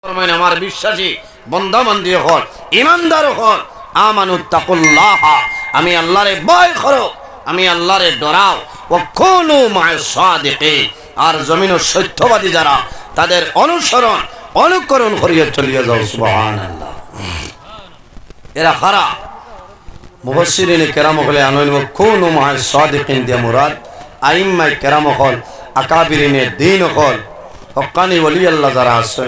ফরমাইন আমার বিশ্বাসী বান্দা বান্দি হল ঈমানদার হল আমানুত্তাকুল্লাহ আমি আল্লাহরে ভয় করো আমি আল্লাহরে ডরাও ওয়া কুনু মা'আস সাদিকিন আর জমিন সত্যবাদী যারা তাদের অনুসরণ অনুকরণ করিয়া চলিয়া যাও সুবহানাল্লাহ। এরা খারা মুফাসসিরিনে কেরাম হলে আনইন ওয়া কুনু মা'আস সাদিকিন দিয়া মুরাদ আইম্মায়ে কেরাম হল আকাবিরিনে দ্বীন হল হক্কানি ওলি আল্লাহ যারা আছে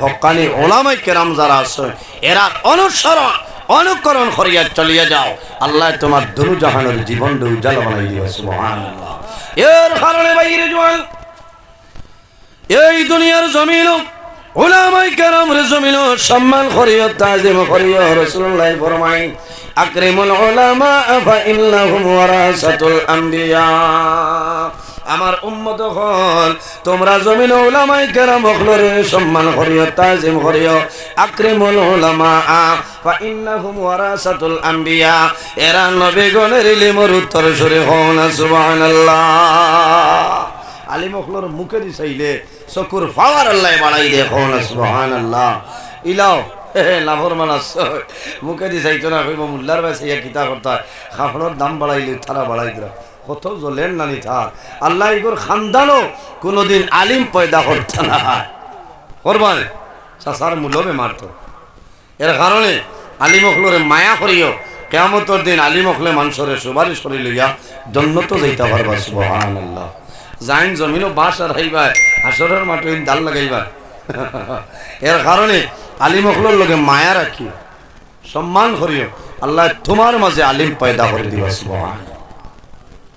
হক্কানি ওলামায়ে কেরাম যারা আছে এরা অনুসরণ অনুকরণ করিয়া চলিয়া যাও আল্লাহ তোমার দুনু জাহানের জীবন উজ্জ্বল বানাই দিবে সুবহানাল্লাহ। এর কারণে বাইরে জওয়াল এই দুনিয়ার জমিন ওলামায়ে কেরামের জমিন সম্মান করিয়া তাজিম করিয়া রাসূলুল্লাহ ফরমায় আকরিমুল উলামা ফা ইন্নাহুম ওয়ারাসাতুল আম্বিয়া। আমার উম্মত হল তোমরা জমিন উলামায়ে কেরাম হকলরে সম্মান করিও তাজিম করিও আকরিমুল উলামা ফা ইন্নাহুম ওয়ারাসাতুল আম্বিয়া এরা নবীগণের ইলমের উত্তরসূরি হন সুবহানাল্লাহ। আলিম হকলর মুখে দি চাইলে চকুর পাওয়ার আল্লাহ বাড়াই দে হন সুবহানাল্লাহ। ইলাও লাভর মানাস মুখে দি চাইতো না কইব মোল্লার বাসে কিতা করতা খাফড়র দাম বাড়াইলে তারা বাড়াই দিলা কত জ্বলেন নানি থার আল্লাহ ইগোর খানদানও কোনোদিন আলিম পয়দা করতে না করবার চাষার মূল্যবে মারত। এর কারণে আলিম অখলরে মায়া করিও কিয়ামতের দিন আলিম অখলে মানুষরে সুপারিশ করি লইয়া জন্নত যাইতে পারবা সুবহানাল্লাহ। জাইন জমিনও বাস আর হাইবা হাসরের মাঠে ডাল লাগাইবা। এর কারণে আলিম অখলর লগে মায়া রাখি সম্মান করিও আল্লাহ তোমার মাঝে আলিম পয়দা করে দিবা সুবহানাল্লাহ।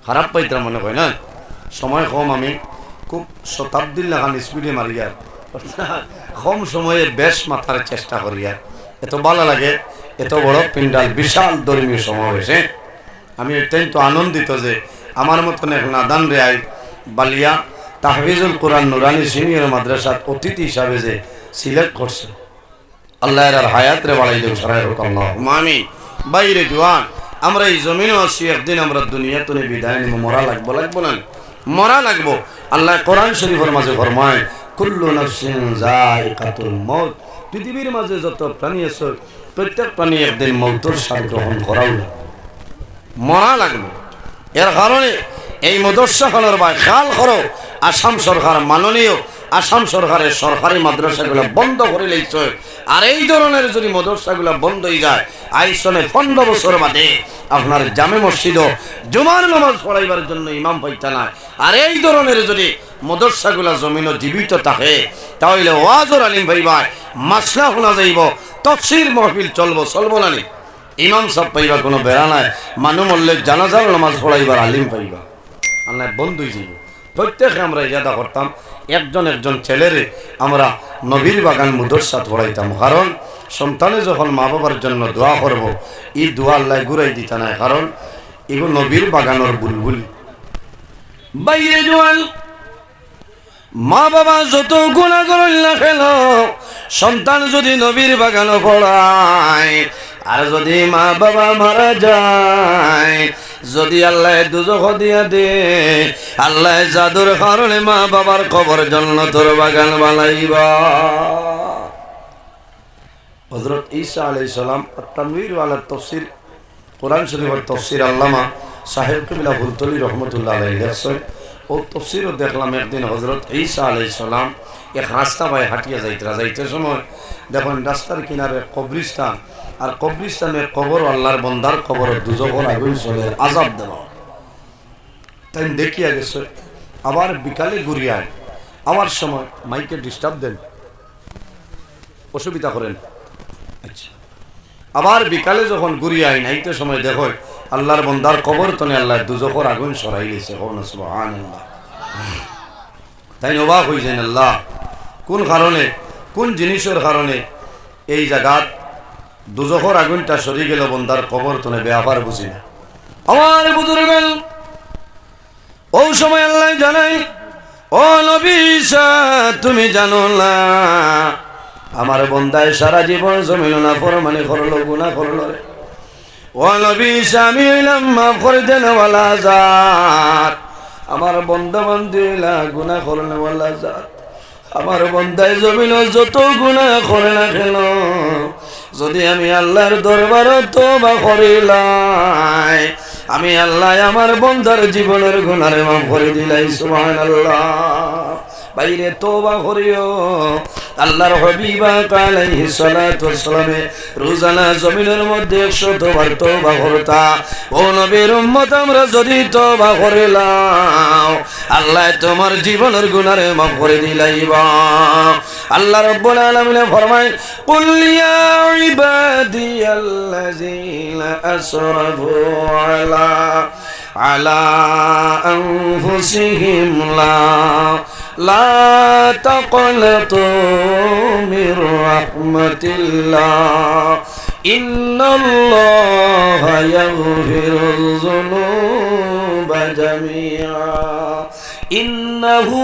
খারাপ পাইতাম মনে হয় না সময় কম আমি খুব শতাব্দীর লাগান স্পিডে মারিয়ার কম সময়ে বেশ মাথার চেষ্টা করিয়ার এত ভালো লাগে এত বড় পিন্ডাল বিশাল ধর্মীয় সমাবেশে আমি অত্যন্ত আনন্দিত যে আমার মতন এক নাদান রেয়াই বালিয়া তাহফিজুল কোরআন নুরানি সিনিয়র মাদ্রাসার অতিথি হিসাবে যে সিলেক্ট করছে আল্লাহ এর হায়াত রে বাড়াই দেব সারাই হোক আল্লাহুম্মা আমিন। বাইরে জওয়ান আমরা এই জমিনে আছি একদিন আমরা দুনিয়াতে বিদায় নিব মরা লাগবো না মরা লাগবো। আল্লাহ কোরআন শরীফের মাঝে ফরমায় কুল্লু নাফসিন যায়িকাতুল মউত পৃথিবীর মাঝে যত প্রাণী আছে প্রত্যেক প্রাণী একদিন মউতের স্বাদ গ্রহণ করাও মরা লাগবে। এর কারণে এই মদরসাখানার বা খেয়াল করো আসাম সরকার মাননীয় আসাম সরকারের সরকারি মাদ্রাসাগুলো বন্ধ করে লইছে আর এই ধরনের যদি মাদ্রাসাগুলো বন্ধ হয়ে যায় আইসনে 15 বছর বাদে আপনার জামে মসজিদও জুমার নামাজ পড়াইবার জন্য ইমাম পাইতা না আর এই ধরনের যদি মাদ্রাসাগুলো জমিনও জীবিত থাকে তাহলে ওয়াজর আলিম ভাইবা মাসলা শোনা যাইব তাফসীর মাহফিল চলবো না ইমাম সাহেব পাইবা কোনো বেড়া নাই মানুষ মরলে জানাজার নামাজ পড়াইবার আলিম পাইবা আল্লাহ বন্ধুই যাইব। প্রত্যেকে আমরা ইরাদা করতাম একজন ছেলেরে আমরা নবীর বাগান মাদ্রাসা পড়াইতাম কারণ সন্তানে যখন মা বাবার জন্য দোয়া করব এই দোয়া আল্লাহ ঘুরাই দিতা না কারণ এগুলো নবীর বাগানের বুলবুল। বাইরে জওয়াল মা বাবা যত গুনাহ করল না কেন সন্তান যদি নবীর বাগানে পড়ায় আর যদি মা বাবা মারা যায় যদি আল্লাহ দুজখ দিয়া দে আল্লাহ জাদুর কারণে মা বাবার কবর জান্নাতের বাগান বানাইবা। হযরত ঈসা আলাইহিস সালাম তানবীর ওয়ালা তাফসীর কোরআন শরীফের তাফসীর আল্লামা সাহেব কিবলা ফুলতলি রহমাতুল্লাহ আলাইহি লিখছেন ও তাফসীরও দেখলাম একদিন হযরত ঈসা আলাইহিস সালাম এক রাস্তা বাই হাঁটিয়া যাইতে সময় দেখুন রাস্তার কিনারে কবরস্থান আর কবরস্থানের কবর আল্লাহর বান্দার কবর দুজখের আগুন চলে আযাব দেওয়া তাই দেখিয়া গেছে। আবার বিকালে ঘুরিয়ায় আমার সময় মাইকে ডিস্টার্ব দেন অসুবিধা করেন আচ্ছা আবার বিকালে যখন ঘুরিয়ায় নাইতে সময় দেখো আল্লাহর বান্দার কবর তনে আল্লাহ দুজখের আগুন সরাই দিয়েছে সুবহানাল্লাহ। তাই অবাক হইছেন আল্লাহ কোন কারণে কোন জিনিসের কারণে এই জায়গাত দুজখের আগুনটা সরি গেল বন্দার কবর তনে ব্যাপার বুঝি না। আমার বুজুর্গ ও সময় আল্লাহ জানাই ও নবী ঈসা তুমি জানো না আমার বন্দায় সারা জীবন জমিন না ফরমানি করলো গুনাহ করলো রে ও নবী ঈসা আমি হইলাম মাফ করে দেন ওয়ালা জাত আমার বন্দা বান্দিলা গুনাহ করলে ওয়ালা জাত আমার বান্দায় জমিন যত গুনাহ করে না কেন, যদি আমি আল্লাহর দরবারে তওবা করিলাই, আমি আল্লাহ আমার বান্দার জীবনের গুনাহ মাফ করে দিলাই। সুবহানাল্লাহ। বাইরে তওবা করিও। আল্লাহর হাবিব আলাইহিস সালাতু ওয়াস সালাম রোজানা জমিনের মধ্যে 100 বার তওবা করতা। ও নবীর উম্মত, আমরা যদি তওবা করিলাম, আল্লাহ তোমার জীবনের গুনাহ মাফ করে দিলাইবা। আল্লাহ রাব্বুল আলামিন ফরমায়, কুল ইয়া ইবাদিয়াল্লাযীনা আসরাফু আলা আনফুসিহিম লা তাকনাতু মির রাহমাতিল্লাহ ইন্নাল্লাহা ইয়াগফিরুয যুনুবা জামিআ ইন্নাহু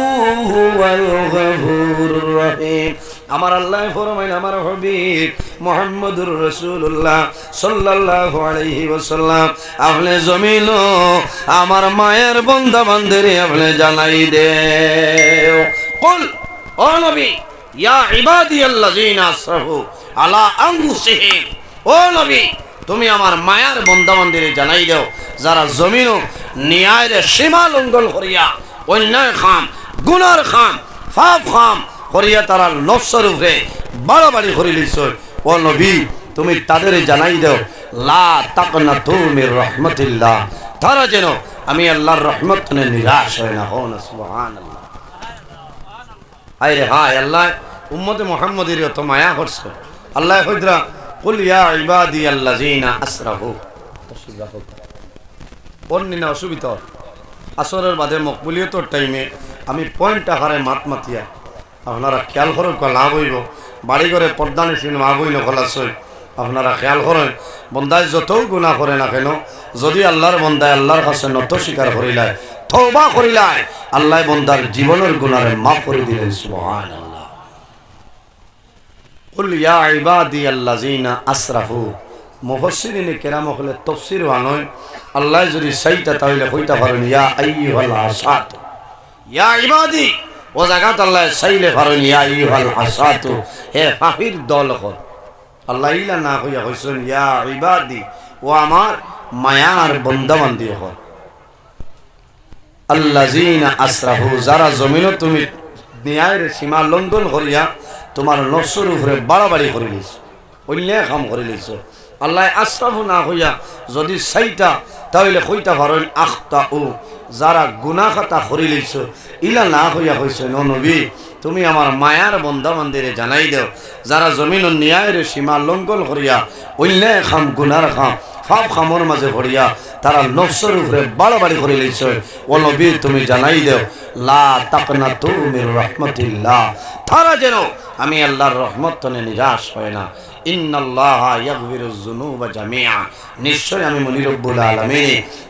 হুয়াল গফুরুর রহিম। আমার আল্লাহ ফরমাইন, আমার হাবিব মুহাম্মদুর রাসূলুল্লাহ সাল্লাল্লাহু আলাইহি ওয়াসাল্লাম, আপনি জমিন আমার মায়ের বান্দা বান্দিরে আপনি জানাই দেও, কুল, ও নবী, ইয়া ইবাদিয়াল্লাযীনা আসরাফু আলা আনফুসিহিম, ও নবী তুমি আমার মায়ার বান্দা বান্দিরে জানাই দাও, যারা জমিন ন্যায়ের সীমা লঙ্ঘন করিয়া অন্যায় খাম, গুনার খাম, পাপ খাম করিয়া তারা নফসের উপরে বাড়াবাড়ি করে লিছ, ও নবী তুমি তাদের জানাই দাও, লা তাকনাতু মির রাহমাতিল্লাহ, তারা যেন আমি আল্লাহর রহমত নিরাশ হয় না। হন সুবহানাল্লাহ। আরে হায় আল্লাহ উম্মতে মুহাম্মদের এত মায়া করছে। আল্লাহ কইরা, কুল ইয়া ইবাদিয়াল্লাযীনা আসরাফু, অন্যনা অসুবিধা আসরের বাদে মকবুলিয়তর টাইমে আমি পয়েন্ট আকারে মাত মাতিয়া আপনারা খেয়াল করেন, লাভ হইব। বাড়ি ঘরে পর্দা নিশ্চিন মা বই নকলাছই, আপনারা খেয়াল করেন, বন্দায় যত গুনাহ করে না কেন, যদি আল্লাহর বন্দায় আল্লাহর কাছে নত স্বীকার করিলায়, তওবা করিলায়, আল্লাহ বন্দার জীবনের গুনাহ মাফ করে দিলেন। সুবহানাল্লাহ। কুল ইয়া ইবাদিয়াল্লাযীনা আসরাফু, মুফাসসিরিনে কেরাম হলে তাফসীর বানায়, আল্লাহ যদি চাইতা তাহলে কইতা পারেন ইয়া আইয়ুহাল আসাত, ইয়া ইবাদি, ও জায়গাত আল্লাহ চাইলে পারেন ইয়া আইয়ুহাল আসাত, হে ফাকির দল কর। আল্লাহ ইলা না কইয়া কইছেন ইয়া ইবাদি, ও আমার মায়ার বান্দা বান্দি কর। আল্লাযীনা আসরাফু, যারা জমিন তুমি ন্যায়ের সীমা লঙ্ঘন করিয়া তোমার নফসের উপরে বাড়াবাড়ি করে লিছ, অন্যায় কাম করে লিছ। আল্লাহ আসরাফু না হইয়া যদি চাইতা তাহলে কইতা পারেন আখতাউ, যারা গুনাহ খাতা করে লিছ, ইলা না হইয়া কইছে ও নবী তুমি আমার মায়ার বান্দা বান্দিরে জানাই দাও, যারা জমিন ন্যায়ের সীমা লঙ্ঘন করিয়া অন্যায় খাম, গুনার খাম, পাপ খামর মাঝে পড়িয়া তারা নফসের উপরে বাড়াবাড়ি করে লিছ, ও নবী তুমি জানাই দাও, লা তাকনাতু মির রাহমাতিল্লাহ, তারা যেন আমি আল্লাহর রহমত তনে নিরাশ হয় না। ইন্নাল্লাহা ইয়াগফিরুয যুনুবা জামিআ, নিশ্চয় আমি মুনি রব্বুল আলামিন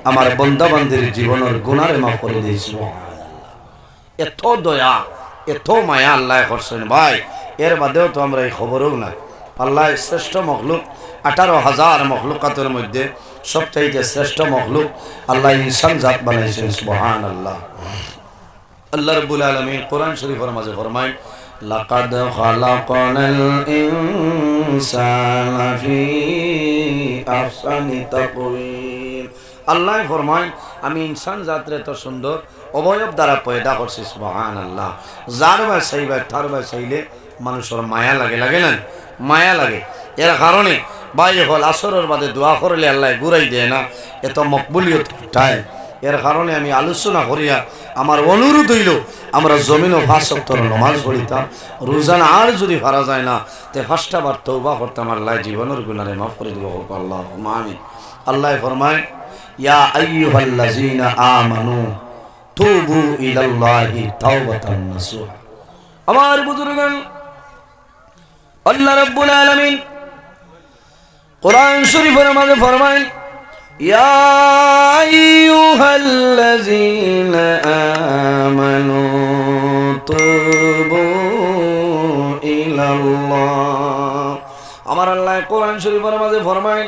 আমার বান্দা বান্দির জীবনের গুনাহ মাফ করে দেই। সুবহানাল্লাহ। এত দয়া, এত মায়া আল্লাহ করছেন ভাই, এর বাদেও তো আমরা এই খবরও না। আল্লাহ শ্রেষ্ঠ মখলুক, 18,000 মখলুকাতের মধ্যে সবচাইতে শ্রেষ্ঠ মখলুক আল্লাহ ইনসান জাত বানাইছেন। সুবহানাল্লাহ। আল্লাহ রাব্বুল আলামিন কোরআন শরীফের মাঝে ফরমায়, লাকাদ খালাকনাল ইনসানা ফি আহসানি তাকওয়িম, আল্লাহ ফরমায় আমি ইনসান জাতরে তো সুন্দর অবয়ব দ্বারা পয়দা করছি। সুবহানাল্লাহ। যার বা চাইবা তার বা চাইলে মানুষের মায়া লাগে, লাগে না? মায়া লাগে। এর কারণে ভাই হল আসরের বাদে দোয়া করলে আল্লাহ ঘুরাই দেয় না, এত মকবুলিয়ত উঠায়। এর কারণে আমি আলোচনা করিয়া আমার অনুরোধ হইল আমরা জমিন ও 5 ওয়াক্ত নামাজ পড়িতাম, রোজানা আর যদি পারা যায় না তে 5টা বার তওবা করতাম, আল্লাহ জীবনের গুনাহ মাফ করে দিব। আল্লাহুম্মা আমিন। আল্লাহ ফরমায়, ইয়া আইয়ুহাল্লাযীনা আমানু তুবু ইলাল্লাহি তাওবাতান নাসুহ। আমার বুজুর্গগণ, আল্লাহ রাব্বুল আলামিন কোরআন শরীফের মাঝে ফরমায়, ইয়া আইয়ুহাল্লাযীনা আমানু তুবু ইলাল্লাহ আমার আল্লাহ কোরআন শরীফের মাঝে ফরমায়,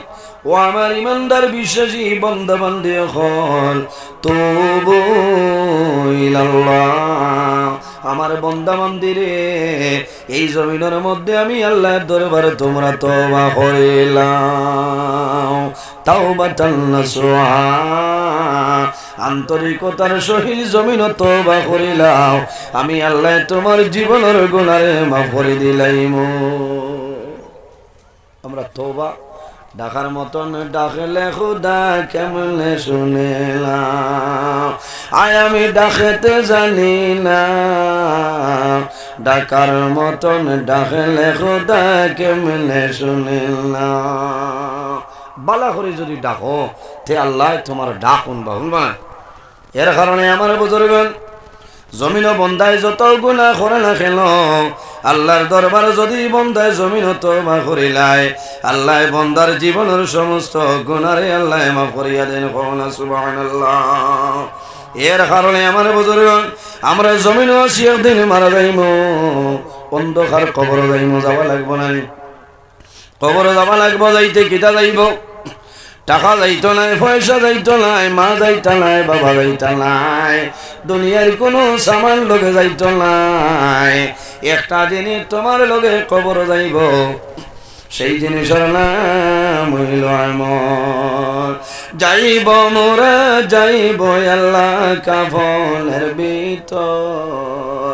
ও আমার ইমানদার বিশ্বাসী বান্দা বান্দী হল তুবু ইলাল্লাহ, আমার বান্দা বান্দীরে এই জমিনের মধ্যে আমি আল্লাহর দরবারে তোমরা তওবা করিলাম, তাওবাতান নাসুহা, আন্তরিকতার সহিত জমিন তওবা করিলাম, আমি আল্লাহ তোমার জীবনের গুনাহে মাফ করে দিলাম। আমরা তওবা ডাকার মতন ডাকলে খুদা কেমনে শুনেলাম, আয় আমি ডাকতে জানি না, ডাকার মতন ডাকলে খুদা কেমনে শুনেলাম। বালা করে যদি ডাকো তে আল্লাহ তোমার ডাক শুনবা, শুনবা না? এর কারণে আমার বুজুর্গণ জমিন বন্দায় যত গুনাহ করে না কেন, আল্লাহর দরবারে যদি বন্দায় জমিন তওবা করিলায়, আল্লাহ বন্দার জীবনের সমস্ত গুনাহে আল্লাহ মাফ করিয়া দেন। সুবহানাল্লাহ। এর কারণে আমার বুজুর্গণ আমরা জমিন আসি একদিন মারা যাইব, অন্ধকার কবর যাইব, যাওয়া লাগবো না? কবর যাওয়া লাগবো, যাইতে কিতা যাইব? টাকা যাইতো নাই, পয়সা যাইতো নাই, মা যাইতা নাই, বাবা যাইতা নাই, দুনিয়ার কোনো সামান লগে যাইতো নাই, একটা জিনিস তোমার লগে কবর যাইব, সেই জিনিসের নাম হইল আমল। যাইব মোরা যাইব আল্লাহ কাফনের ভিতর,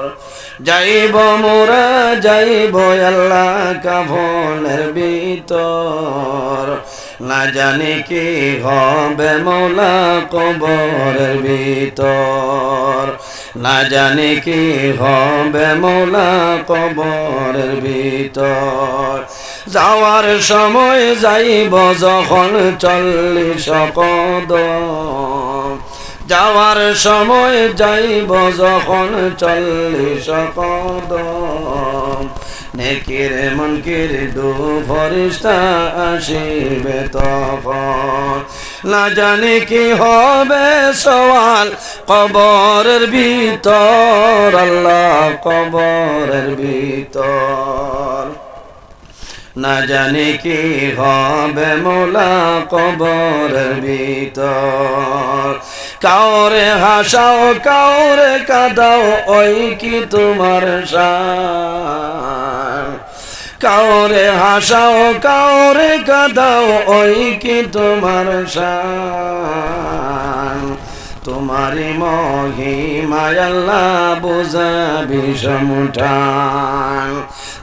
যাইব মোরা যাইব আল্লাহ কাফনের ভিতর, না জানি কি হবে মৌলা কবরের ভিতর, না জানি কি হবে মৌলা কবরের ভিতর। যাওয়ার সময় যাইব যখন 40 কদম, যাওয়ার সময় যাইব যখন 40 কদম, নেকির মুনকির দু ফেরেশতা আসিবে তখন, না জানি কি হবে সওয়াল কবরের ভিতর, আল্লাহ কবরের ভিতর, না জানি কি হবে মৌলা কবরের ভিতর। কাউরে হাসাও কাউরে কাঁদাও ওই কি তোমার শান, কাউরে হাসাও কাউরে কাঁদাও ওই কি তোমার শান, তোমারি মহিমায় আল্লাহ বুঝাবি সমুঠান,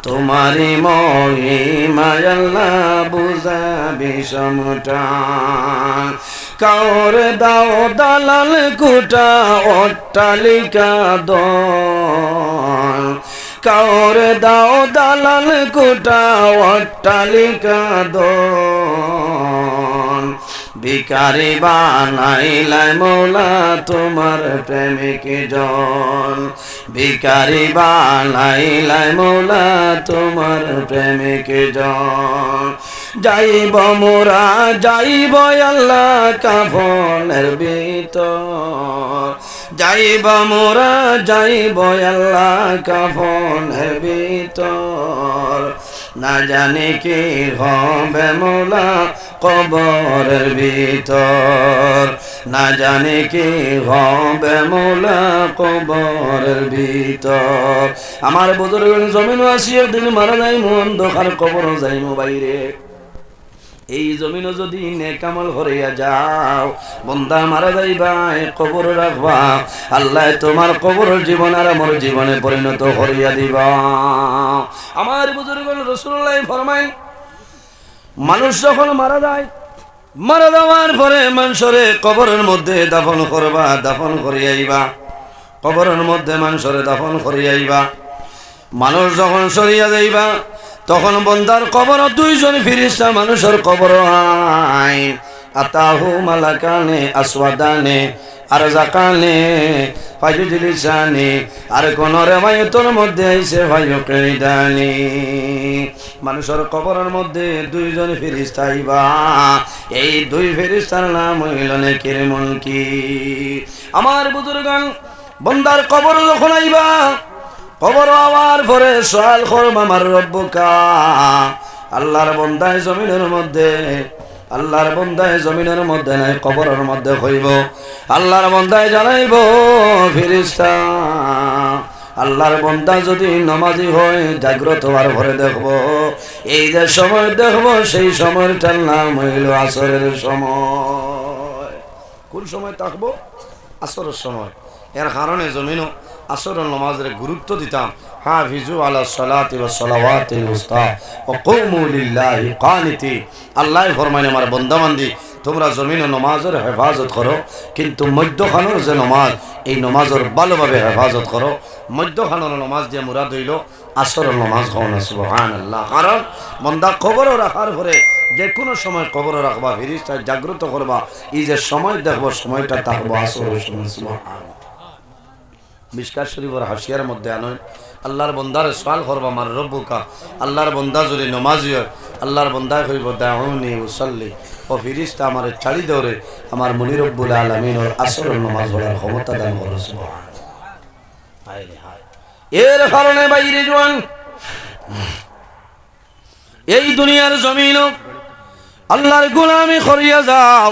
তোমারি মহিমায় আল্লাহ বুঝাবি সমুঠান। কাউরে দাও দালাল কুটা অট্টালিকা দল, কাউরে দাও দালাল কুটা অট্টালিকা দল, ভিখারি বানাইলাই মৌলা তোমার প্রেমিক জন, ভিখারি বানাইলাই মৌলা তোমার প্রেমিক জন। যাইব মোরা যাইব আল্লাহ কাফনের ভিতর, যাইব মোরা যাইব আল্লাহ কাফনের ভিতর, না জানি কি হবে মৌলা কবরের ভিতর, না জানি কি হবে মৌলা কবরের ভিতর। আমার বুজুর্গ জমিন আসি একদিন মারা যাই, অন্ধকার কবর যাইমু বাইরে। এই জমিনও যদি নেক আমল করিয়া যাও, বন্দা মারা যাইবা কবর রাখবা, আল্লাহ তোমার কবর জীবন আর আমার জীবনে পরিণত করিয়া দিবা। আমার বুজুর্গ রাসূলুল্লাহ ফরমায়, মানুষ যখন মারা যায়, মারা যাওয়ার পরে মানুষরে কবরের মধ্যে দাফন করবা, দাফন করিয়াইবা, কবরের মধ্যে মানুষরে দাফন করিয়াইবা। মানুষ যখন সরিয়া যাইবা তখন বন্দার কবর 2 জন ফেরেশতা মানুষের কবর আয়, আতাহু মালাকানে আসওয়াদানে আরজাকানে ফায়ুজলিসানি, আর কোন রেওয়ায়াতের মধ্যে আইছে ফায়ুকিদানি। মানুষের কবরের মধ্যে 2 জন ফেরেশতা আইবা, এই 2 ফেরেশতার নাম হইল নেকির মুনকির। আমার বুজুর্গান বন্দার কবর যখন আইবা, কবর আওয়ার পরে সওয়াল করব আমার রব্বুকা, আল্লাহর বান্দায় জমিনের মধ্যে, আল্লাহর বান্দায় জমিনের মধ্যে নাই, কবরের মধ্যে হইব। আল্লাহর বান্দায় জানাইব ফেরেশতা, আল্লাহর বান্দা যদি নামাজি হয় জাগ্রত হওয়ার পরে দেখব, এই যে সময় দেখব সেই সময়টার নাম হইল আসরের সময়। কোন সময় থাকবো? আসরের সময়। এর কারণে জমিনও আসরের নামাজের গুরুত্ব দিতাম। হাফিজু আলা সালাতি ওয়াস সালাওয়াতিল উস্তা ওয়া কুমু লিল্লাহি কানিতিন। আল্লাহ ফরমায় আমার বান্দা বান্দি তোমরা জমিনে নামাজের হেফাজত করো, কিন্তু মধ্যখানোর যে নামাজ এই নামাজের ভালোভাবে হেফাজত করো। মধ্যখানোর নামাজ দিয়ে মুরাদ হইল আসরের নামাজ। সুবহানাল্লাহ। কারণ বান্দা কবরও রাখার পরে যে কোনো সময় কবরও রাখবা, ফেরেশতা জাগ্রত করবা, এই যে সময় দেখবো সময়টা থাকবো আসরের সময়। সুবহানাল্লাহ। মিশকাত শরীফের হাসিয়ার মধ্যে আনেন আল্লাহর বন্দার সওয়াল করবা মার রব্বুকা, আল্লাহর বন্দা যদি নামাজি হয় আল্লাহর বন্দায় কইব দাউনি উসাল্লি, ও ফেরেশতা আমারে ছাড়ি দৌড়ে আমার মুনি রব্বুল আলামিনের আসরের নামাজ পড়ার ক্ষমতা দান করো। সুবহানাল্লাহ। হায় হায়। এর কারণে বাইরে জওয়ান এই দুনিয়ার জমিন আল্লাহর গোলামি করিয়া যাও,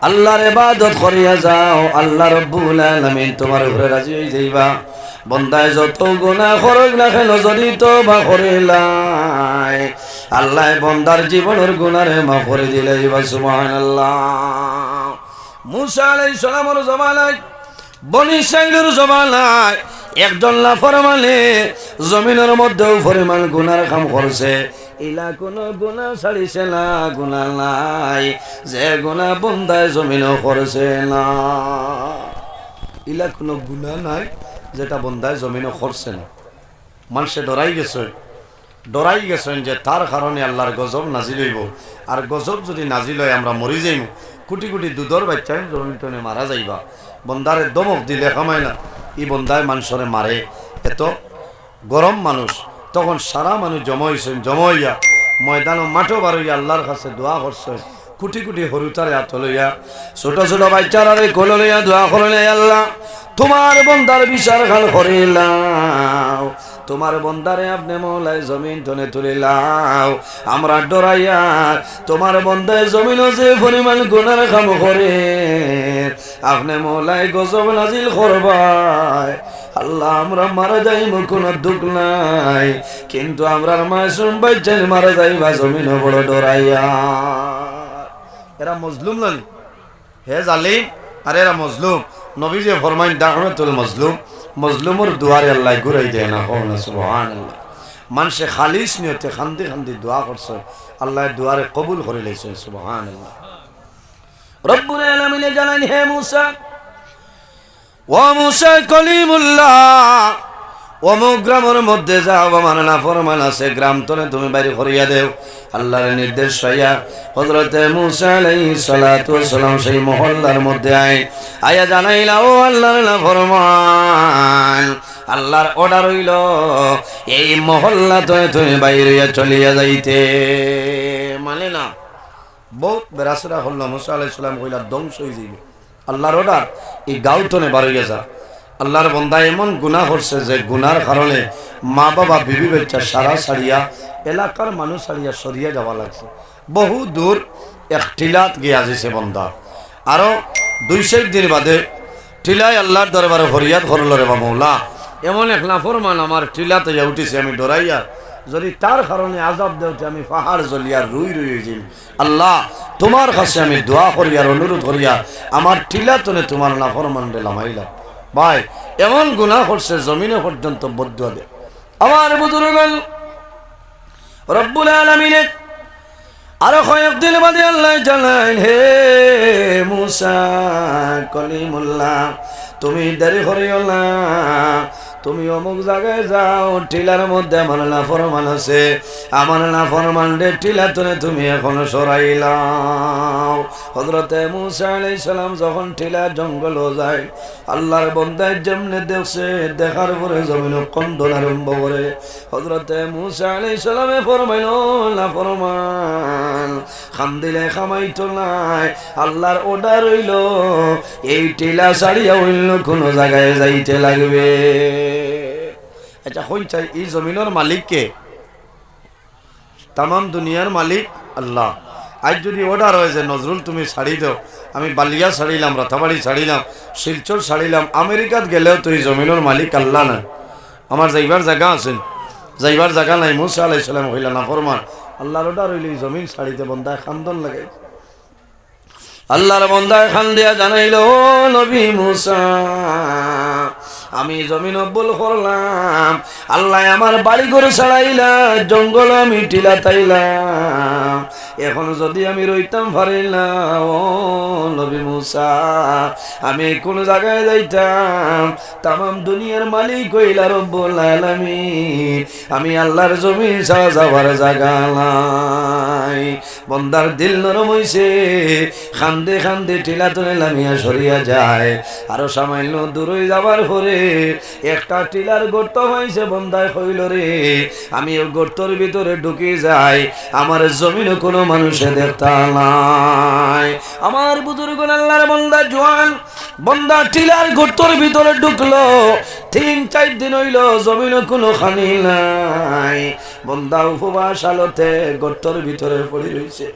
আল্লাহর ইবাদত করিয়া যাও, আল্লাহ রব্বুল আলামিন তোমার উপরে রাজি হয়ে যাইবা। বন্দায় যত গুনাহ করুক না কেন যদি তওবা করিলাই আল্লাহ বন্দার জীবনের গুনাহে মাফ করে দিলে। সুবহানাল্লাহ। মুসা আলাইহিস সালামের জমানায়, বনি ইসরাঈলের জমানায় একজন নাফরমানে জমিনের মধ্যেও পরিমাণ গুনার কাম করছে। ইলা কোন গুনাহ ছাড়িছে না, গুনাহ নাই যে গুনাহ বন্দায় জমিনও করছে না। ইলা কোন গুনাহ নাই যেটা বন্দায় জমিনও করছে না। মানুষে ডরাই গেছেন যে তার কারণে আল্লাহর গজব নাজিল হইব, আর গজব যদি নাজিল হয় আমরা মরি যাইব। কোটি কোটি দুধর বাচ্চা জমিন টনে মারা যাইবা। বন্দারে দমক দিলে কামাই না, ই বন্দায় মানুষরে মারে। এত গরম মানুষ, তখন সারা মানুষ জমাইয়া ময়দানও মাঠও বারইয়া আল্লাহর কাছে দোয়া করছে। কোটি কোটি হরুতারে হাত লইয়া ছোট ছোট বাচ্চারে কোল লইয়া দোয়া করলে, আল্লাহ তোমার বন্দার বিচার খাল করিলাম, তোমার বন্দারে আপনি মৌলায় জমিন টনে তুলিলাও। আমরা ডরাইয়া তোমার বন্দায় জমিনও যে পরিমাণ গুনার কাম করে আপনি মৌলায় গজব নাজিল করবাই। আল্লাহ আমরা মারা যাইব কোনো দুঃখ নাই, কিন্তু আমরা মাসুম বাচ্চা মারা যাইবা জমিন বড় ডরাইয়া। এরা মজলুম নয়, হে জালিম, আর এরা মজলুম। নবীজি ফরমাইন দাওয়াতুল মজলুম, মজলুমের দুয়ারে আল্লাহ ঘুরাই দেয় না। সুবহানাল্লাহ। মানুষে খালিস নিয়তে খান্দি খান্দি দোয়া করছে, আল্লাহ দুয়ারে কবুল করে লইছে। সুবহানাল্লাহ। রব্বুল আলামিন জানান, হে মুসা, ও মুসা কলিমুল্লাহ, অমুক গ্রামের মধ্যে যাও, আমার নাফরমান আছে, গ্রাম তলে তুমি বাইরে করিয়া দেও। আল্লাহর নির্দেশ হইয়া হযরতে মুসা আলাইহিস সালাতু ওয়াস সালাম সেই মহল্লার মধ্যে আয়া জানাইলা, ও আল্লাহর নাফরমান, আল্লাহর অর্ডার হইল এই মহল্লা তলে তুমি বাইরে চলিয়া যাইতে। মানে না, বহুত বেরাসরা হল। মুসা আলাইহিস সালাম কইলা ধ্বংস হয়ে যাইবে। আল্লাহর অর্ডার এই গাঁওতনে বাড়িয়ে যা। আল্লাহর বন্দা এমন গুনাহ করছে যে গুনার কারণে মা বাবা বিবি বাচ্চা সারা ছাড়িয়া এলাকার মানুষ ছাড়িয়া সরিয়া যাওয়া লাগছে। বহু দূর এক টিলাত গিয়া যেছে বন্দা। আরো 2-4 দিন বাদে টিলায় আল্লাহর দরবারে ফরিয়াদ করল, রে মৌলা এমন এক নাফরমান আমার টিলাতে উঠিছে, আমি ডরাইয়া যদি তার কারণে আযাব দেওতে আমি পাহাড় জ্বলিয়া রুই যাই। আল্লাহ তোমার কাছে আমি দোয়া করি আর অনুরোধ করিয়া আমার টিলাতনে তোমার নাফরমান লামাইলা। ভাই এমন গুনাহ করছে জমিনে পর্যন্ত বদুয়া দে। আমার বুজুর্গগণ, রব্বুল আলামিন আরো কয়েকদিন বাদে আল্লাহ জানাইন, হে মুসা কলিমুল্লাহ, তুমি দেরি করিও না, তুমি অমুক জায়গায় যাও, টিলার মধ্যে আমার নাফরমান আছে, আমার নাফরমান রে টিলা তনে তুমি এখন সরাইলাও। হযরতে মুসা আলাইহিস সালাম যখন টিলা জঙ্গল যায়, আল্লাহর বান্দায় যেমনে দেখছে, দেখার পরে জমিন কন্দন আরম্ভ করে। হযরতে মুসা আলাইহিস সালামে ফরমাইল, নাফরমান খান্দিলে খামাইতো নাই, আল্লাহর অর্ডার হইল এই টিলা ছাড়িয়া অন্য কোনো জায়গায় যাইতে লাগবে। আচ্ছা হই চাই এই জমিনের মালিককে তামাম দুনিয়ার মালিক আল্লাহ। আজ যদি অর্ডার হয়েছে নজরুল তুমি ছাড়ি দাও, আমি বালিয়া ছাড়িলাম, রথাবাড়ি ছাড়িলাম, শিলচর ছাড়িলাম, আমেরিকাত গেলেও তুই জমিনের মালিক আল্লাহ না, আমার যাইবার জায়গা আছেন, যাইবার জায়গা নাই। মুসা আলাইহিস সালাম হইলা না ফরমান, আল্লাহর অর্ডার হইলে জমিন ছাড়িতে বন্দায় খান্দন লাগে। আল্লাহর বন্দায় খান দিয়া জানাইল, ও নবী মুসা, আমি জমিন অব্বল করলাম, আল্লাহ আমার বাড়ি ঘর ছাড়াইলা, জঙ্গল আমি টিলা তাইলাম, এখন যদি আমি রইতাম পারিলা, ও নবী মুসা, আমি কোন জায়গায় যাইতাম, তামাম দুনিয়ার মালিক হইলা রব্বুল আলামিন, আমি আল্লাহর জমিন ছাড়া যাবার জায়গা নাই। বন্দার দিল নরম হইছে, খান্দে খান্দে টিলা তুলে নামিয়া সরিয়া যায়। আরো সামান্য দূরে যাবার পরে একটা টিলার গর্ত হয়েছে, বন্দায় হইল রে, আমি ওই গর্তর ভিতরে ঢুকে যাই, আমার জমিনে কোনো মানুষে দেখতাম নাই। আমার বুজুর্গ আল্লাহর বন্দা জোয়ান বন্দা টিলার গর্তর ভিতরে ঢুকলো, 3-4 দিন হইল জমিনে কোনো খানি নাই। বন্দা উপবাস আলোতে গর্তর ভিতরে পড়ে রয়েছে,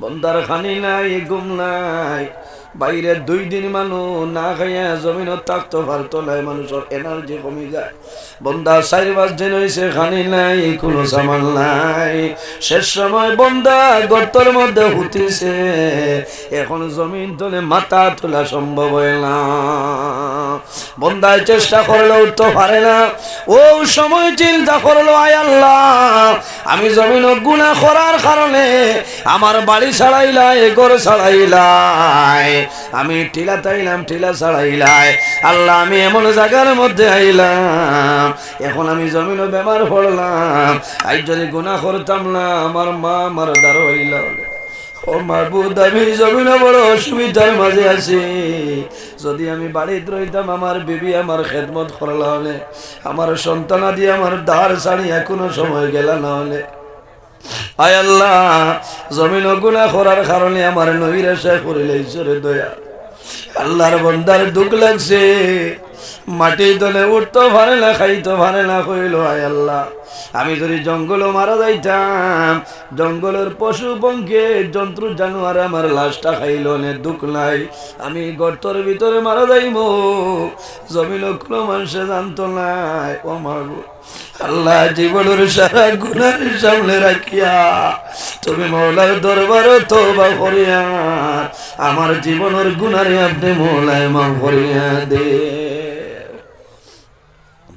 বন্দার খানি নাই, ঘুম নাই, বাইরে 2 দিন মানুষ না খাইয়া জমিনত থাকতে পারতো নাই, মানুষের এনার্জি কমে যায়। বন্দা 4-5 দিন হয়েছে খানি নাই, কোনো সামান নাই। শেষ সময় বন্দা গর্তর মধ্যে হুতিছে, এখন জমিন তোলে মাথা তোলা সম্ভব হয় না। বন্দায় চেষ্টা করলে উঠতে পারে না। ও সময় চিন্তা করলো, আয় আল্লাহ, আমি জমিন গুনাহ করার কারণে আমার বাড়ি ছাড়াইলাই, ঘর ছাড়াইলাই, আমি টিলা তাইলাম, টিলা ছাড়াইলাই, আল্লাহ আমি এমন জায়গার মধ্যে আইলাম, এখন আমি জমিন বেমার পড়লাম, আজ যদি গুনাহ করতাম না আমার মা আমার দ্বার হইল। ও মাহবুব, আমি জমিন বড় অসুবিধার মাঝে আছি, যদি আমি বাড়িতে রইতাম আমার বিবি আমার খেদমত করলা হলে, আমার সন্তানাদি আমার দ্বার ছাড়িয়া কোনো সময় গেল না হলে, আয় আল্লাহ জমিন গুনাহ করার কারণে আমার নৈরাশা করিলে ঈশ্বরে দয়া। আল্লাহর বন্দার দুঃখ লাগছে, মাটি তলে উঠতে পারে না, খাইতে পারে না, কইল আয় আল্লাহ আমি যদি জঙ্গলও মারা যাইতাম, জঙ্গলের পশু পঙ্খে জন্তু জানোয়ার আমার লাশটা খাইল নে, দুঃখ নাই, আমি গর্তর ভিতরে মারা যাইব, জমিন কোনো মানুষে জানতো নাই। ও মাগো আল্লাহ, জীবনের সারা গুনার সামনে রাখিয়া তুমি মৌলার দরবার তওবা করিয়া আমার জীবনের গুনারে আপনি মৌলায় মাফ করিয়া দে।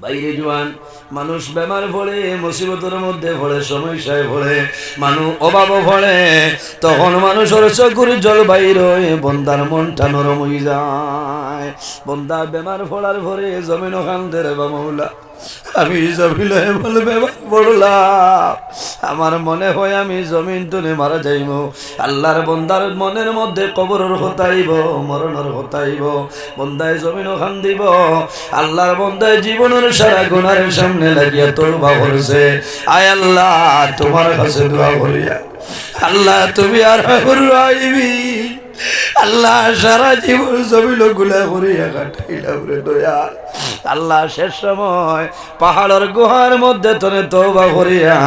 বাইরে জোয়ান মানুষ বেমার পড়ে, মুসিবতের মধ্যে পড়ে, সমস্যায় পড়ে, মানুষ অভাব পড়ে, তখন মানুষের চকুর জল বাইর হয়ে বন্দার মনটা নরম হয়ে যায়। বন্দা বেমার পড়ার পরে জমিন কান্দে, রে বা মৌলা আমি জমিন এমন বেমার পড়লাম, আমার মনে হয় আমি জমিন তুলে মারা যাইব। আল্লাহর বন্দার মনের মধ্যে কবরের হতাইব, মরণের হতাইব, বন্দায় জমিন খান দিব। আল্লাহর বন্দায় জীবনের সারা গুনার সামনে লাগিয়া তওবা করছে, আয় আল্লাহ তোমার কাছে দোয়া করিয়া, আল্লাহ তুমি আর রাইবি, আল্লাহ সারা জীবন জমিল গুলা করিয়া কাটাইলাম রে দয়াল। আল্লাহ শেষ সময় পাহাড়ের গুহার মধ্যে তোরে তওবা করিয়া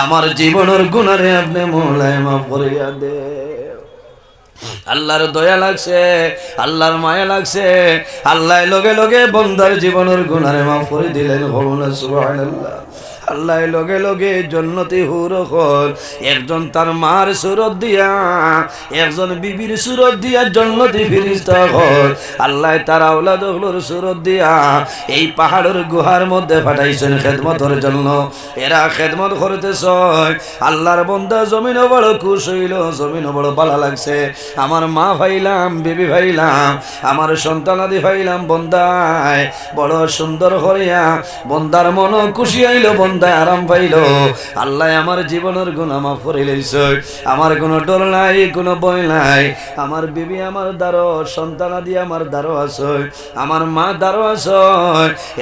আমার জীবনের গুনারে আপনি মওলায় মাফ করিয়া দে। আল্লাহর দয়া লাগছে, আল্লাহর মায়া লাগছে, আল্লাহ লগে লগে বন্দার জীবনের গুনারে মাফ করে দিলেন। সুবহানাল্লাহ। আল্লাহ লগে লগে জন্নতি হুর হল, একজন তার মার সুরত দিয়া, একজন বিবির সুরত দিয়া জন্নতি ফিরিস্তা হল। আল্লাহ তার আওলাদ হলোর সুরত দিয়া এই পাহাড়ের গুহার মধ্যে পাঠাইছেন খেদমতের জন্য। এরা খেদমত করতেছ, আল্লাহর বন্দা জমিনও বড় খুশ হইল, জমিনও বড় ভালো লাগছে। আমার মা ভাইলাম, বিবি ভাইলাম, আমার সন্তানাদি ভাইলাম, বন্দায় বড় সুন্দর হইয়া বন্দার মন খুশি হইল, বন্দায় আরাম পাইল। আল্লাহ আমার জীবনের গুনাহ মাফ করে লইছে, আমার কোনো ডর নাই, কোনো ভয় নাই। আমার বিবি আমার দ্বারো, সন্তানাদি আমার দ্বারো আছে, আমার মা দ্বারো আছে,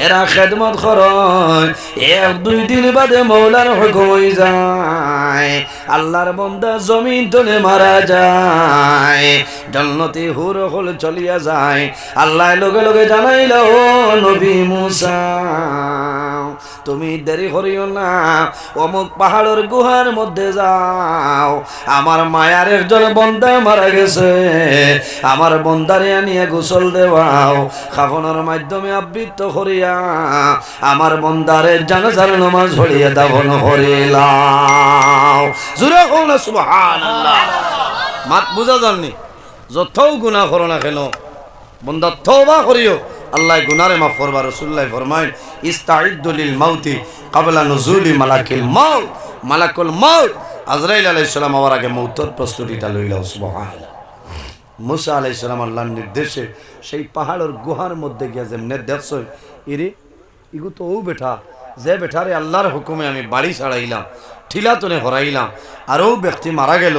এরা খেদমত করয়। 1-2 দিন বাদে মওলার হুকুম হয়ে যায়, আল্লাহর বান্দা জমিন তলে মারা যায়, জান্নাতি হুর হল চলিয়া যায়। আল্লাহ লগে লগে জানাইল, ও নবী মুসা তুমি দেরি করিও না, অমুক পাহাড়ের গুহার মধ্যে যাও, আমার মায়ার একজন বন্দা মারা গেছে, আমার বন্দারে নিয়ে গোসল দেওয়াও, খাফনের মাধ্যমে আবৃত্ত করিয়া আমার বন্দারে জানাজার নামাজ পড়িয়া দাফন করিলাম। জোরে কও না সুবহানাল্লাহ। মাত বুঝা যাননি? যতও গুনাহ করো না কেন বন্দা তওবা করিও, আল্লাহ গুনারে মাফ করবা। রাসূলুল্লাহ ফরমায় ইস্তাইদ্দু লিল মাউতি ক্বাবলা নুজুলি মালাকিল মাউত। মালাকুল মাউত আজরাইল আলাইহিস সালাম হওয়ার আগে মউতের প্রস্তুতিটা লইলাও। সুবহানাল্লাহ। মুসা আলাইহিস সালাম আল্লাহর নির্দেশে সেই পাহাড়ের গুহার মধ্যে গিয়া যেমনে দেখছো ইরে ইগু তো ও বেটা, যে বেটারে আল্লাহর হুকুমে আমি বাড়ি ছাড়াইলাম, ঠিলাতনে হরাইলাম, আর ও ব্যক্তি মারা গেল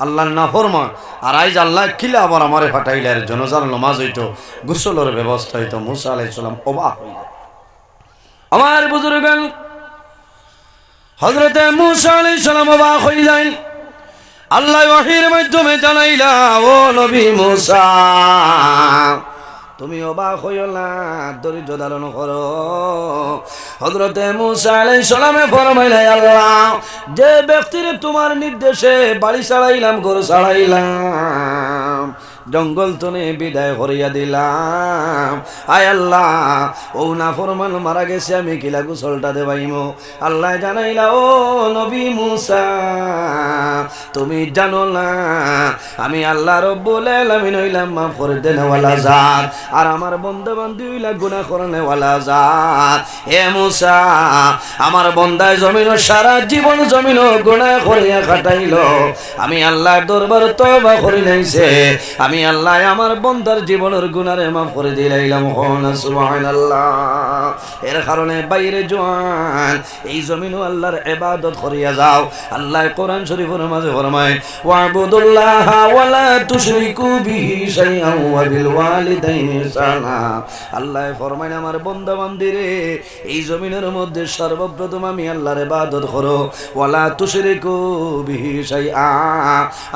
আল্লাহর নাফরমান, আর আইজ আল্লাহ কিলা আবার আমারে ফাটাইলে আর জনজার নমাজ হইতো, গোসলের ব্যবস্থা হইতো। মুসা আলাইহিস সালাম অবাক হইল। আমার বুজুর্গান হযরতে মুসা আলাইহিস সালাম অবাক হইলেন। আল্লাহ ওহীর মাধ্যমে জানাইলা, ও নবী মুসা তুমি অবাক হইও না, ধৈর্য ধারণ করো। হযরতে মুসা আলাইহিস সালামে ফরমাইলেন, আল্লাহ যে ব্যক্তির তোমার নির্দেশে বাড়ি ছাড়াইলাম, ঘর ছাড়াইলাম, জঙ্গল তনে বিদায় করিয়া দিলাম, আয় আল্লাহ ও নাফরমান মারা গেছে, আমি কিলা গোসলটা দেবাইমো? আল্লাহ জানাইলা, ও নবী মুসা তুমি জানো না আমি আল্লাহ রব্বুল আলামিন হইলাম মাফ করে দেনেওয়ালা জাত, আর আমার বন্দা বান্দি হইলা গুনাহ করনেওয়ালা জাত। হে মুসা আমার বন্দায় জমিন সারা জীবন জমিন গুনাহ করিয়া কাটাইলো, আমি আল্লাহর দরবার তওবা করি নাইছে, আমি আল্লাহ আমার বন্দার জীবনের গুনারে মাফ করে দিলাইলাম। সুবহানাল্লাহ। এর কারণে বাইরে জওয়ান এই জমিনও আল্লাহর ইবাদত করিয়া যাও। আল্লাহ কোরআন শরীফের মাঝে ফরমায়, ওয়াবুদুল্লাহা ওয়ালা তুশরিকু বিহি শাইআন ওয়া বিল ওয়ালিদাইনি ইহসানা। আল্লাহ ফরমায় আমার বান্দা বান্দিরে এই জমিনের মধ্যে সর্বপ্রথম আমি আল্লাহর ইবাদত করো, ওয়ালা তুশরিকু বিহি শাইআ,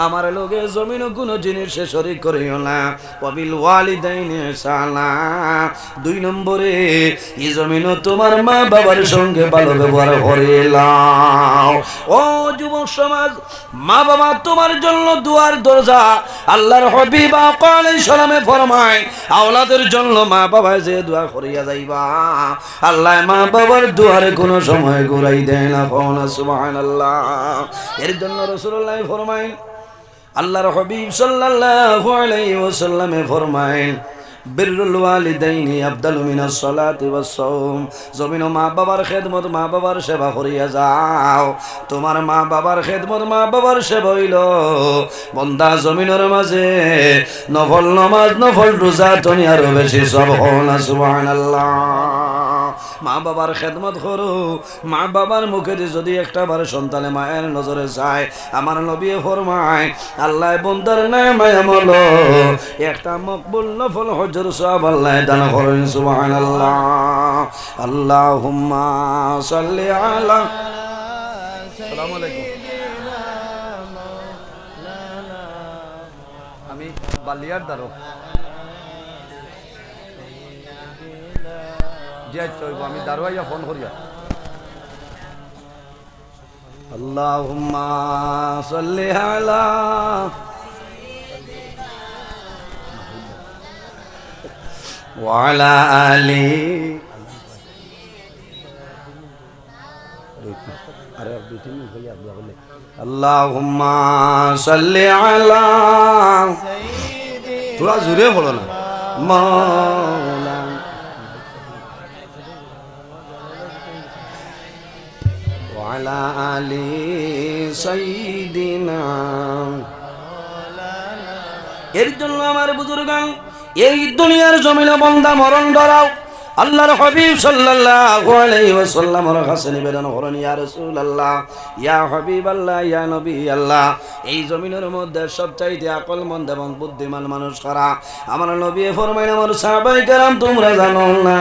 আমার লগে জমিন কোনো জিনিসে শরীক করিও না, ওয়া বিল ওয়ালিদাইনি ইহসানা। দুই নম্বরে এই জমিন তোমার মা বাবার সঙ্গে ভালো ব্যবহার করিলাম। ও যুবক সমাজ, মা বাবা তোমার জন্য দুয়ার দরজা। আল্লাহর হাবিব আলাইহিস সালামে ফরমায়, আওলাদের জন্য মা বাবা যে দোয়া করিয়া যাইবা, আল্লাহ মা বাবার দুয়ারে কোনো সময় ঘুরাই দেয় না। সুবহানাল্লাহ। এর জন্য রাসূলুল্লাহ ফরমায়, আল্লাহর হাবিব সাল্লাল্লাহু আলাইহি ওয়াসাল্লামে ফরমায়, বিররুল ওয়ালিদাইনি আফদালু মিনাস সালাতি ওয়াস সাওম। জমিন মা বাবার খেদমত, মা বাবার সেবা করিয়া যাও। তোমার মা বাবার খেদমত, মা বাবার সেবা হইল বন্দা জমিনের মাঝে নফল নামাজ, নফল রোজা তুমি আরো বেশি সব হও না। সুবহানাল্লাহ। মা বাবার খেদমত করো। মা বাবার মুখে যদি একটা বার সন্তানে মায়ের নজরে যায়, আমার নবী ফরমায় আল্লাহ বন্দার নামে আমল একটা মকবুল নফল হজর সওয়াব আল্লাহ দান করেন। সুবহানাল্লাহ। আল্লাহুম্মা সাল্লি আলা। আসসালামু আলাইকুম। আমি বালিয়ার দারো আমি দারোয়াইয়া ফোন করিয়া। আল্লাহুম্মা সাল্লি আলা ওয়া আলা আলি। আরে দুই তিন হইয়া বলে আল্লাহুম্মা সাল্লি আলা, তোরা জোরে বলো না, মাওলানা ওয়ালা আলি সাইয়্যিদিনা। এর জন্য আমার বুজুর্গান এই দুনিয়ার জমিনে বান্দা মরণ ডরাও। আল্লাহর হাবিব সাল্লাল্লাহু আলাইহি ওয়াসাল্লামের কাছে নিবেদন করেন, ইয়া রাসূলুল্লাহ, ইয়া হাবিবাল্লাহ, ইয়া নবী আল্লাহ, এই জমিনের মধ্যে সবচাইতে আকলমন্দ এবং বুদ্ধিমান মানুষ কারা? আমার নবী ফরমাইলেন, আমার সাহাবায়ে কেরাম তোমরা জানো না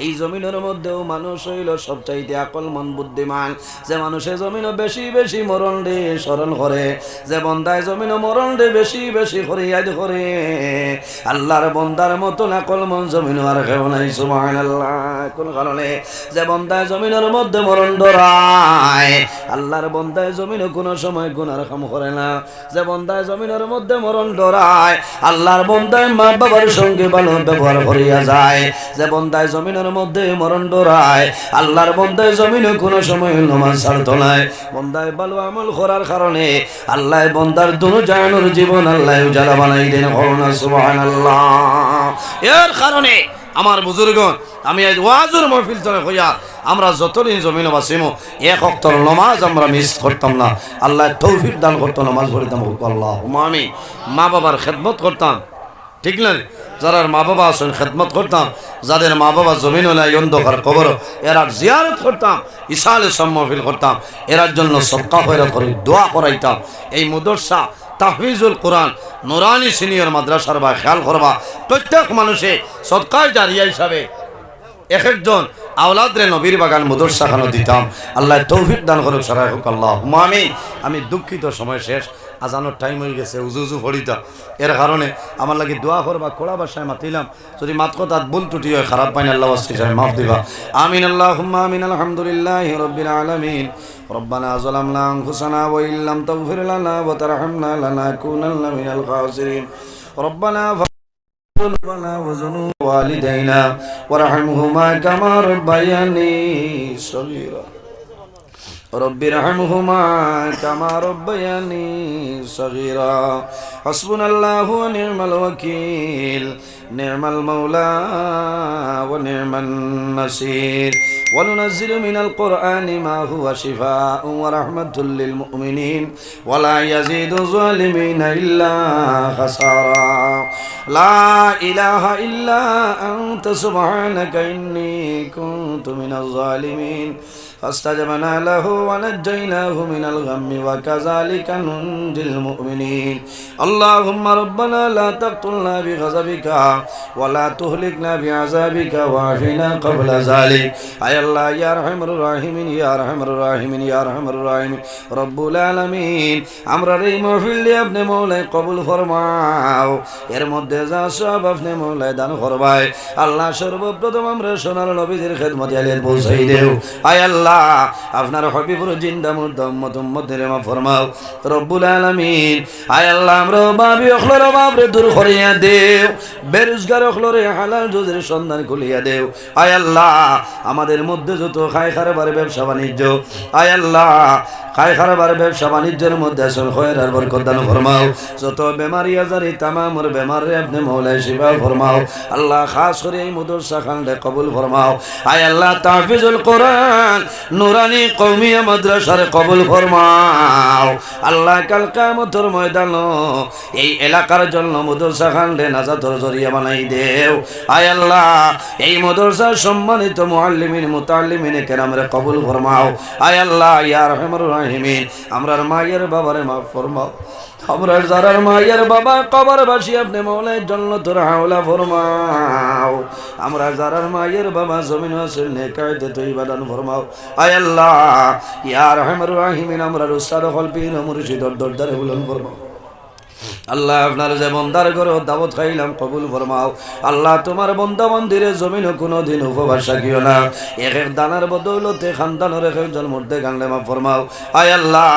এই জমিনের মধ্যেও মানুষ হইল সবচাইতে আকলমান বুদ্ধিমান, যে মানুষে জমিনও বেশি বেশি মরণ রে স্মরণ করে, যে বন্দায় জমিনও মরণ রে বেশি বেশি করে ইয়াদ করে, আল্লাহর বন্দার মতন আকলমান জমিন আর কেউ নাই। সুবহানাল্লাহ। কোন কারণে? যে বন্দায় জমিনের মধ্যে মরণ ডরায়, আল্লাহর বন্দায় জমিনও কোনো সময় গুনার কাম করে না। যে বন্দায় জমিনের মধ্যে মরণ ডরায়, আল্লাহর বন্দায় মা বাবার সঙ্গে ভালো ব্যবহার করিয়া যায়। যে বন্দায় জমিনের মধ্যে মরণ ডরায়, আল্লাহর বন্দায় জমিনে কোনো সময় নামাজ ছাড়তো নাই। বন্দায় ভালো আমল করার কারণে আল্লাহ বন্দার দুনো জাহানের জীবন আল্লাহ উজালা বানাই দেন। সুবহানাল্লাহ। এর কারণে আমার বুজুর্গণ, আমি আজ ওয়াজের মাহফিল চলে হইয়া আমরা যতদিন জমিন বাসিমো এক ওয়াক্তের নামাজ আমরা মিস করতাম না। আল্লাহ তৌফিক দান করতো, নামাজ পড়তাম। আল্লাহুম্মা আমিন। মা বাবার খেদমত করতাম, ঠিক না? যারা মা বাবা আছেন খেদমত করতাম, যাদের মা বাবা জমিন নাই অন্ধকার কবর, এরা জিয়ারত করতাম, ইসালে সম্মাহফিল করতাম, এরার জন্য সদকা খয়রাত করে দোয়া করাইতাম। এই মাদ্রাসা তাহফিজুল কোরআন নুরানি সিনিয়র মাদ্রাসার বা খেয়াল করবা, প্রত্যেক মানুষে সদকায় জারিয়া হিসাবে এক একজন আওলাদরে নবীর বাগান মাদ্রাসা খানো দিতাম। আল্লাহ তৌফিক দান করুক, সারাই হোক। আল্লাহুম্মা আমিন। আমি দুঃখিত, সময় শেষ, আজানোর টাইম হয়ে গেছে, উজু উজু ফরিতা। এর কারণে আমার লাগে দোয়া করবা, কোড়া বাসায় মাতিলাম, যদি মাত কথাত ভুল ত্রুটি হয় খারাপ পাইন আল্লাহ ওয়াসিসায় মাফ দিবা। আমিন। আল্লাহুম্মা আমিন। আলহামদুলিল্লাহি রাব্বিল আলামিন। রব্বানা যালামনা আনফুসানা ওয়া ইল্লাম তাগফির লানা ওয়া তারহামনা লানাকুনান্না মিনাল খাসিরিন। রব্বানা ذنوبنا وذنوب والدينا وارحمهما كما ربياني صغيرا رب ارحمهما كما ربياني صغيرا حسبنا الله ونعم الوكيل نعم المولى ونعم النصير وننزل من القرآن ما هو شفاء ورحمة للمؤمنين ولا يزيد الظالمين إلا خسارا لا إله إلا أنت سبحانك إني كنت من الظالمين فاستجبنا له ونجيناه من الغم وكذلك ننجي المؤمنين اللهم ربنا لا تقتلنا بغضبك ولا تهلكنا بعذابك وعافنا قبل ذلك أي الله يا أرحم الراحمين يا أرحم الراحمين يا أرحم الراحمين رب العالمين আমরা এই মাহফিলে আপনি মওলাই কবুল ফরমাও এর মধ্যে যা সব আপনি মওলাই দান করবাই আল্লাহ সর্বপ্রথম আমরা সোনার নবীদের খেদমতে আলেন পৌঁছাই দেও আয় আল্লাহ আপনার হাবিবুর জিন্দা মুর্দা উম্মত উম্মতের মাফ ফরমাও রব্বুল আলামিন আয় আল্লাহ আমরা বাবি অখলর বাবরে দূর করিয়া দেও বেরোজগার অখলরে হালাল রুজির সন্ধান খুলিয়া দেও আয় আল্লাহ আমাদের মধ্যে যত খায় খারাবার ব্যবসা বাণিজ্য আয় আল্লাহ খায় খারাবার ব্যবসা বাণিজ্যের মধ্যে আসল খয়রার বরকত দান ফরমাও যত বেমারি আজারি তামামর বেমারে আপনি মওলাই শিফা ফরমাও আল্লাহ খাস করে এই মাদ্রাসা খানলে কবুল ফরমাও আয় আল্লাহ তাহফিজুল কোরআন নুরানি কওমিয়া মাদ্রাসার কবুল ফরমাও আল্লাহ কাল কিয়ামতের ময়দান এই এলাকার জন্য মাদ্রাসা খানলে নাজাতের জরিয়া বানাই দেও আয় আল্লাহ এই মাদ্রাসার সম্মানিত মুআল্লিমিন মুতাআল্লিমিন কেরামরে কবুল ফরমাও আয় আল্লাহ ইয়া আরহামুর রাহিমিন আমরার মায়ের বাবারে মাফ ফরমাও আমরার যারার মায়ের বাবা কবরবাসী আপনি মওলাই জান্নাতুল হাওলা ফরমাও আমরা যারার মায়ের বাবা জমিন আছে নেকায়তে তৈবা দান ফরমাও আয় আল্লাহ ইয়া আরহামুর রাহিমিন আমরার উস্তাদ কলবিন মুর্শিদর দরবারে বুলন্দ ফরমাও আল্লাহ আপনার যে বন্দার ঘরে দাওয়াত খাইলাম কবুল ফরমাও আল্লাহ তোমার বন্দা মন্দিরে জমিনে কোনোদিন উপবাস রাখিও না এক এক দানার বদৌলতে খানদানের এক একজন মধ্যে গানলে মাফ ফরমাও আয় আল্লাহ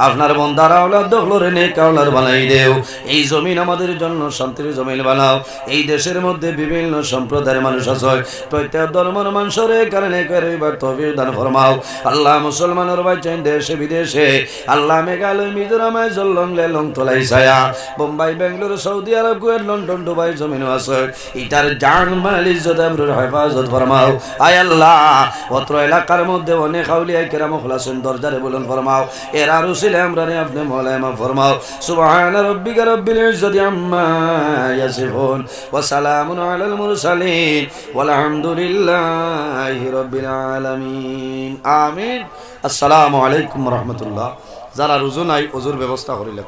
আপনার বন্দার আওলাদ দখলরে নেক আওলাদ বানাই দেও এই জমিন আমাদের জন্য শান্তির জমিন বানাও এই দেশের মধ্যে বিভিন্ন সম্প্রদায়ের মানুষ আছে প্রত্যেক ধর্মের মানুষের কারণে করিবার তৌফিক দান ফরমাও আল্লাহ মুসলমানের বাইচেন দেশে বিদেশে আল্লাহ মেঘালয় মিজোরামে জলং লেলং তোলাই ছায়া Bombay Bengaluru Saudi Arab Kuwait London Dubai জমিন আছে ইটার জান মাল ইজ্জত আমরুর হেফাজত ফরমাও আয় আল্লাহ অত্র এলাকার মধ্যে অনেক আউলিয়া কেরাম খোলাসেন দরজারে বলুন ফরমাও এর আর উসিলে আমরা আপনি মওলাই মাফ ফরমাও সুবহান রাব্বিকা রাব্বিল ইজ্জতি আম্মা ইয়াসিফুন ওয়া সালামুন আলাল মুরসালিন ওয়াল হামদুলিল্লাহি রাব্বিল আলামিন আমিন আসসালামু আলাইকুম ওয়া রাহমাতুল্লাহ যারা রুজু নাই ওজুর ব্যবস্থা করিলে